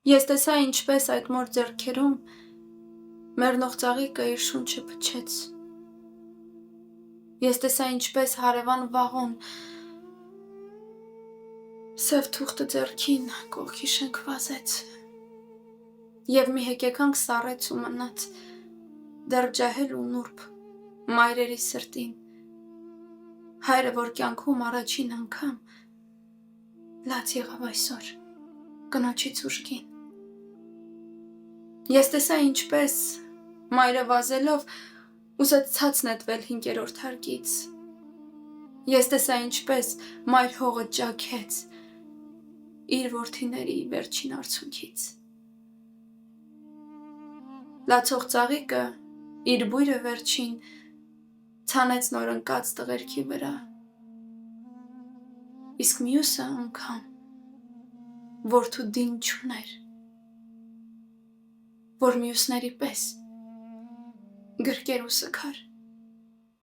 Ես տեսա ինչպես այդ մոր ձեռքերում մեռնող ծաղիկը իր շունչը փչեց։ Ես տեսա ինչպես հարևան վաղոն սև թուղթը ձեռքին կողքի շենք վազեց և մի հեկեկանք սառեց ու մնաց դեռ ջահել ու նուրբ մայրերի սրտին, հայրը, որ կյանքում առաջին անգամ լաց եղավ այսօր կնոջից ուժգին։ Ես տեսա ինչպես մայրը վազելով ուզեց ցած նետվել 5-րդ հարկից։ Ես տեսա ինչպես մայր հողը ճաքեց իր որդիների վերջին արցունքից։ Լացող ծաղիկը իր բույրը վերջին ցանեց նոր ընկած տղերքի վրա, իսկ մյուսը անգամ որդու դին չուներ, որ մյուսների պես գրկեր ու սգար։